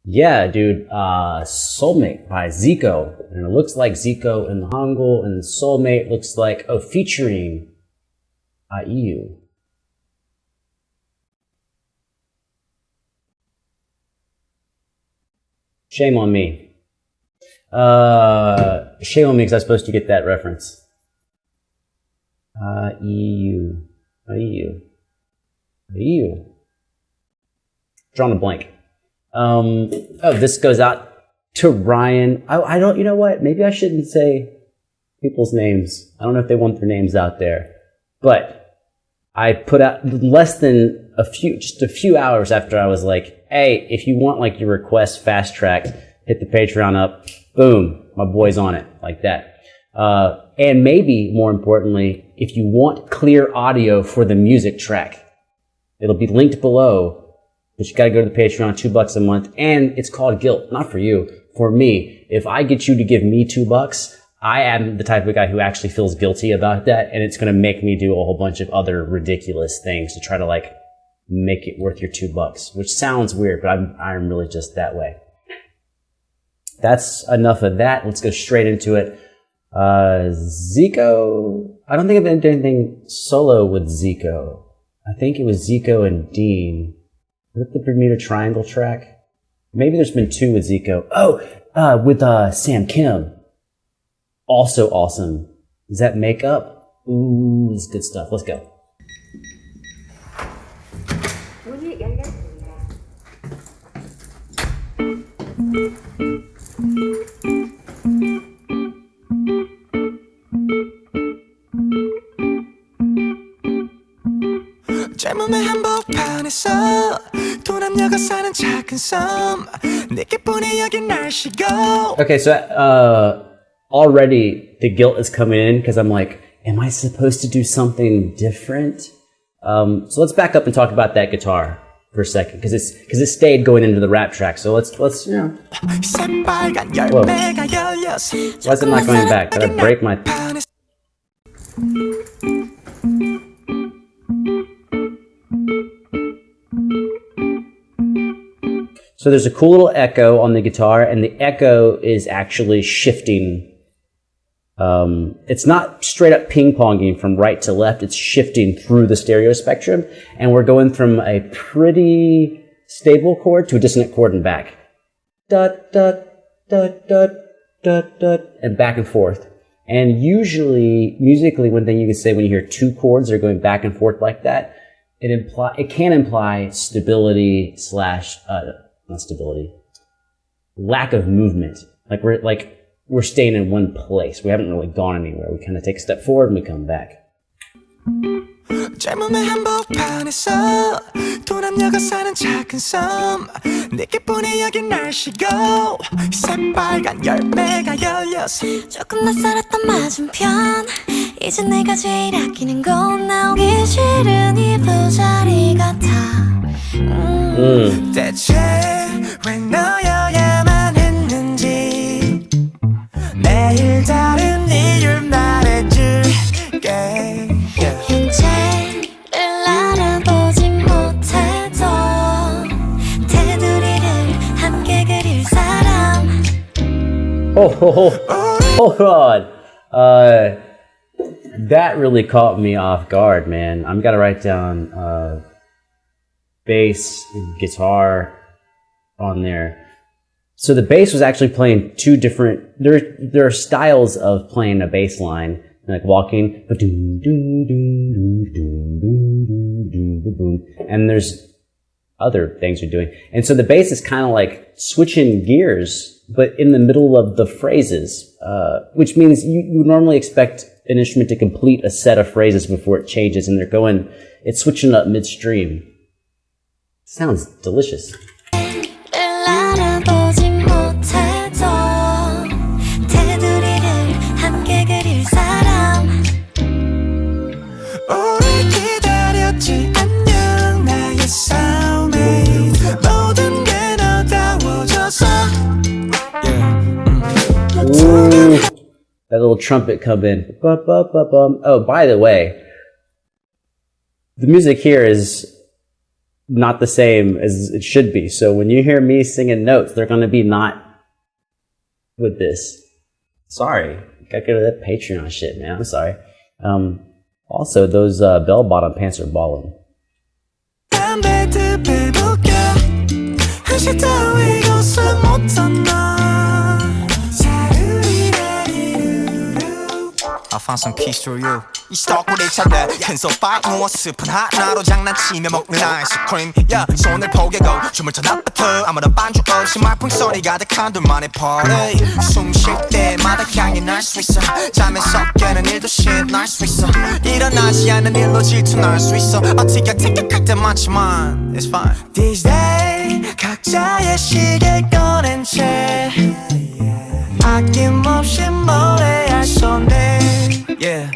Yeah, dude. Soulmate by Zico. And it looks like Zico in the Hangul, and Soulmate looks like, oh, featuring IU. Shame on me. Shame on me because I was supposed to get that reference. EU. Drawn a blank. Oh, this goes out to Ryan. I don't, you know what? Maybe I shouldn't say people's names. I don't know if they want their names out there. But I put out less than just a few hours after I was like, hey, if you want like your request fast tracked, hit the Patreon up. Boom. My boy's on it like that. And maybe more importantly, if you want clear audio for the music track, it'll be linked below. But you gotta go to the Patreon, $2 a month, and it's called guilt. Not for you, for me. If I get you to give me $2, I am the type of guy who actually feels guilty about that, and it's gonna make me do a whole bunch of other ridiculous things to try to like make it worth your $2, which sounds weird, but I'm really just that way. That's enough of that. Let's go straight into it. Zico. I don't think I've done anything solo with Zico. I think it was Zico and Dean. Is it the Bermuda Triangle track? Maybe there's been two with Zico. Oh, with Sam Kim. Also awesome. Is that Makeup? Ooh, this is good stuff. Let's go. 젊음의 한복판에서 도남녀가 사는 작은 섬 내게뿐이 여긴 날씨고. Okay, so already the guilt is coming in because I'm like, am I supposed to do something different? So let's back up and talk about that guitar for a second because it stayed going into the rap track. So let's you know. Whoa. Why is it not going back? Did I break my? So there's a cool little echo on the guitar, and the echo is actually shifting. It's not straight up ping-ponging from right to left. It's shifting through the stereo spectrum, and we're going from a pretty stable chord to a dissonant chord and back. Dut, dut, dut, dut, dut, dut, and back and forth. And usually, musically, one thing you can say when you hear two chords that are going back and forth like that, it can imply stability slash not stability, lack of movement. Like we're staying in one place. We haven't really gone anywhere. We kind of take a step forward and we come back. 젊음의 한복판에서 도남녀가 사는 작은 섬 내게뿐이 여긴 날씨고 새빨간 열매가 열려서 조금 낯설었던 맞은편 이제 내가 제일 아끼는 건 나오기 싫은 이 부자리 같아. 대체 왜 너여야만 했는지 매일 다른 이유를 말해줄게. 현재를 알아보지 못해도 테두리를 함께 그릴 사람. Oh God. That really caught me off guard, man. I'm gotta write down bass and guitar on there. So the bass was actually playing two different. There are styles of playing a bass line, like walking, and there's other things you're doing. And so the bass is kind of like switching gears, but in the middle of the phrases, which means you normally expect an instrument to complete a set of phrases before it changes, and it's switching up midstream. Sounds delicious. Ooh, that little trumpet come in. Oh, by the way, the music here is not the same as it should be. So when you hear me singing notes, they're going to be not with this. Sorry. Gotta go to that Patreon shit, man. I'm sorry. Also, those bell-bottom pants are ballin'. I found some keys for you. 이 수도꼭지를 찾아 큰 소파에 누워 스푼 하나로 장난치며 먹는 아이스크림. Yeah, 손을 포개고 춤을 춰 낮부터 아무런 반주 없이 말풍선이 가득한 둘만의 party. 숨 쉴 때마다 향이 날 수 있어. 잠에서 깨는 일도 shit 날 수 있어. 일어나지 않는 일로 질투날 수 있어. 어떻게 생각할 때 많지만 it's fine. These days 각자의 시계 꺼낸 채 아낌없이 노래할 손에 yeah,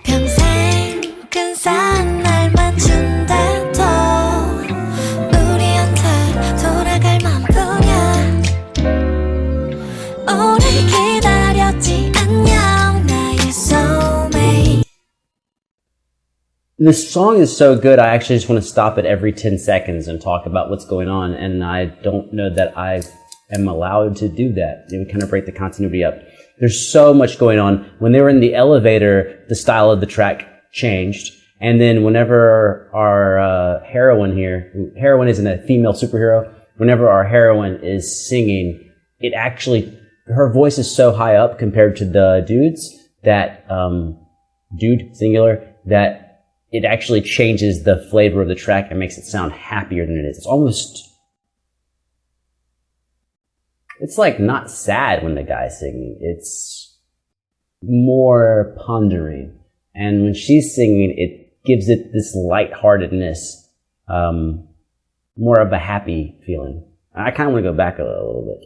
평생 근사한 날만 준대도 우리한테 돌아갈 맘뿐이야. 오래 기다렸지 안녕 나의 soulmate. This song is so good, I actually just want to stop it every 10 seconds and talk about what's going on, and I don't know that I am allowed to do that. It would kind of break the continuity up. There's so much going on. When they were in the elevator, the style of the track changed. And then whenever our heroine here, heroine isn't a female superhero, whenever our heroine is singing, it actually, her voice is so high up compared to the dudes that, dude, singular, that it actually changes the flavor of the track and makes it sound happier than it is. It's almost, it's like not sad when the guy's singing. It's more pondering. And when she's singing, it gives it this lightheartedness, more of a happy feeling. I kind of want to go back a little bit.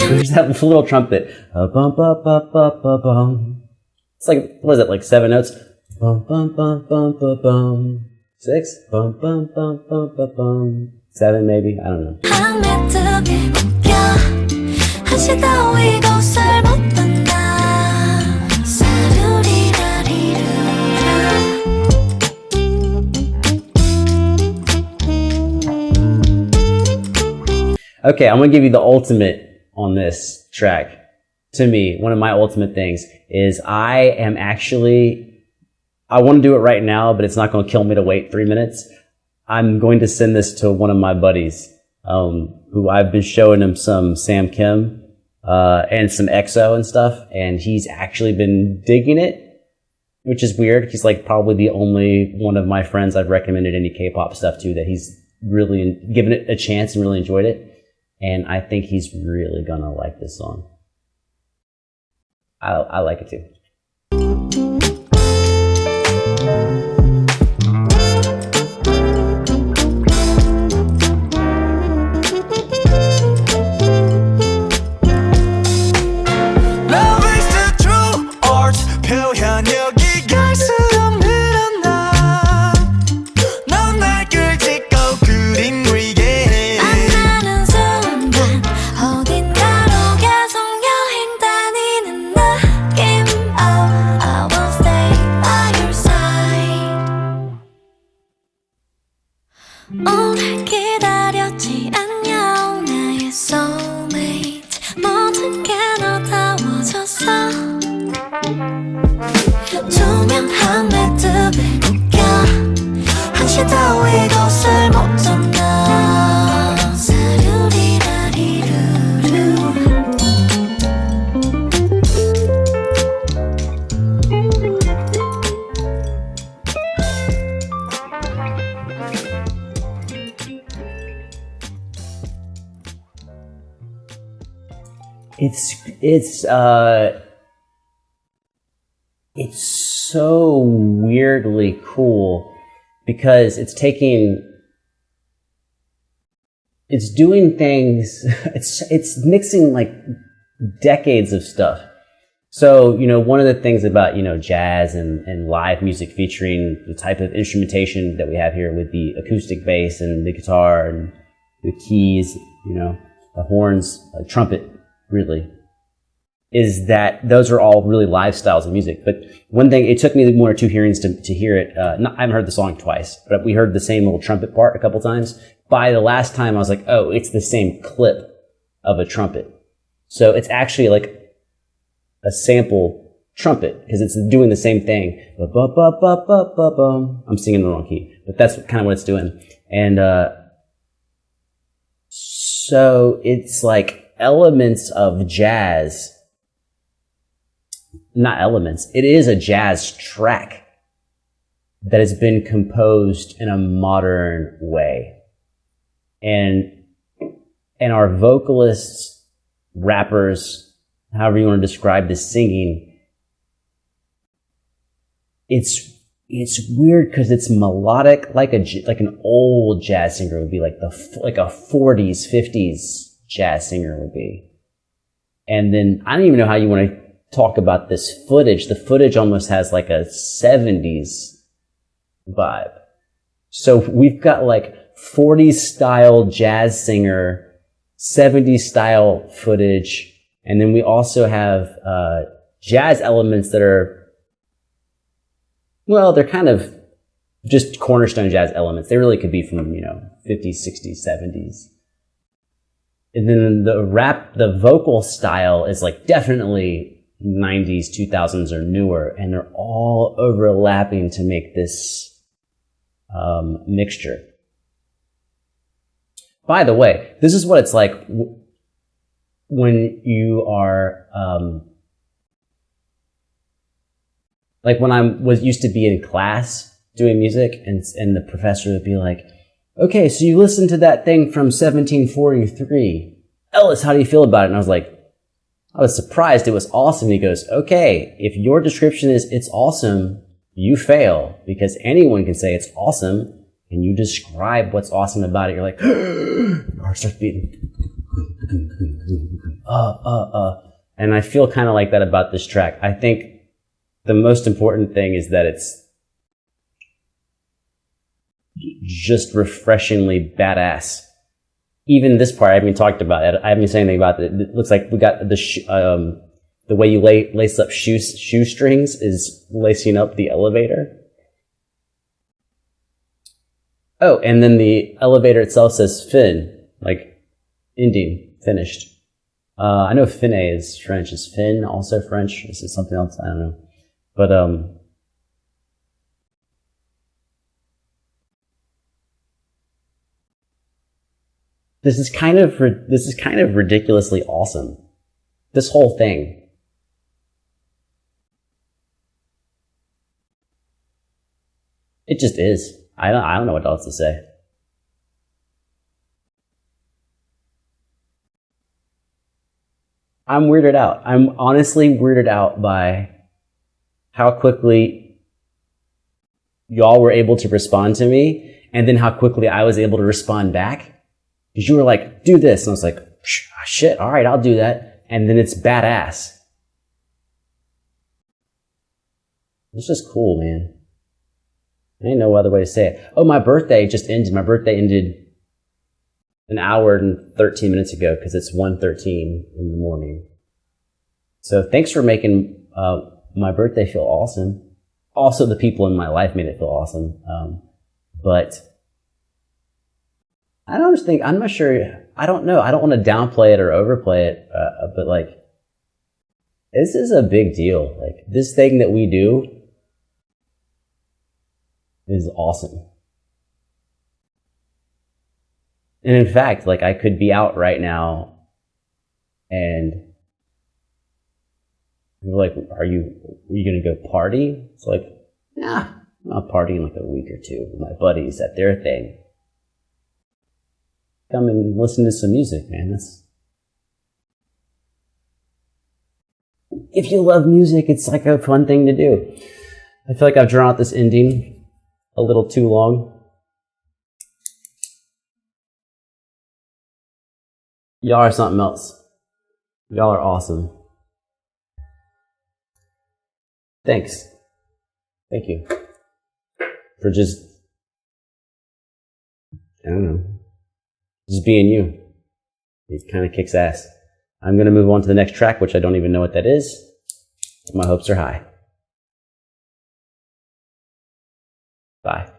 There's that little trumpet. Bum, bum, bum, bum, bum, bum. It's like, what is it, like 7 notes? Bum, bum, bum, bum, bum, bum. 6? Bum, bum, bum, bum, bum, bum. 7 maybe? I don't know. Okay, I'm gonna give you the ultimate on this track. To me, one of my ultimate things is I want to do it right now, but it's not going to kill me to wait 3 minutes. I'm going to send this to one of my buddies, who I've been showing him some Sam Kim, and some EXO and stuff, and he's actually been digging it, which is weird. He's like probably the only one of my friends I've recommended any K-pop stuff to that he's really given it a chance and really enjoyed it. And I think he's really gonna like this song. I like it too. 오래 기다렸지 안녕 나의 soulmate 모든 게 너다워졌어 조명 한 매듭에 묶여 한시 따위 곳을 못 졌나 사루리라리루루 It's so weirdly cool because it's doing things, it's mixing like decades of stuff. So, you know, one of the things about, you know, jazz and live music featuring the type of instrumentation that we have here with the acoustic bass and the guitar and the keys, you know, the horns, trumpet, really, is that those are all really live styles of music. But one thing, it took me one or two hearings to hear it. I haven't heard the song twice, but we heard the same little trumpet part a couple times. By the last time, I was like, oh, it's the same clip of a trumpet. So it's actually like a sample trumpet because it's doing the same thing. I'm singing the wrong key, but that's kind of what it's doing. And so it's like elements of jazz, not elements. It is a jazz track that has been composed in a modern way. And our vocalists, rappers, however you want to describe this singing, it's weird because it's melodic, like an old jazz singer would be, like a 40s, 50s jazz singer would be. And then I don't even know how you want to talk about this footage. The footage almost has like a 70s vibe. So we've got like 40s style jazz singer, 70s style footage. And then we also have jazz elements that are, well, they're kind of just cornerstone jazz elements. They really could be from, you know, 50s, 60s, 70s. And then the vocal style is like definitely 90s, 2000s or newer. And they're all overlapping to make this mixture. By the way, this is what it's like when you are, like when I used to be in class doing music and the professor would be like, okay, so you listened to that thing from 1743. Ellis, how do you feel about it? And I was surprised. It was awesome. He goes, okay, if your description is it's awesome, you fail because anyone can say it's awesome and you describe what's awesome about it. You're like, your heart starts beating. And I feel kind of like that about this track. I think the most important thing is that it's just refreshingly badass. Even this part, I haven't even talked about it. I haven't even said anything about it. It looks like we got the way you lace up shoestrings is lacing up the elevator. Oh, and then the elevator itself says fin, like ending, finished. I know Finne is French. Is fin also French? Is it something else? I don't know. But this is kind of ridiculously awesome. This whole thing. It just is. I don't know what else to say. I'm weirded out. I'm honestly weirded out by how quickly y'all were able to respond to me, and then how quickly I was able to respond back. Because you were like, do this. And I was like, shit, all right, I'll do that. And then it's badass. It's just cool, man. I didn't know what other way to say it. Oh, my birthday just ended. My birthday ended an hour and 13 minutes ago because it's 1:13 in the morning. So thanks for making my birthday feel awesome. Also, the people in my life made it feel awesome. But I don't think, I'm not sure, I don't know. I don't want to downplay it or overplay it, but like, this is a big deal. Like, this thing that we do is awesome. And in fact, like, I could be out right now and you're like, are you going to go party? It's like, nah, I'm not partying like a week or two with my buddies at their thing. Come and listen to some music, man. If you love music, it's like a fun thing to do. I feel like I've drawn out this ending a little too long. Y'all are something else. Y'all are awesome. Thanks. Thank you. For just, I don't know, just being you. It kind of kicks ass. I'm going to move on to the next track, which I don't even know what that is. My hopes are high. Bye.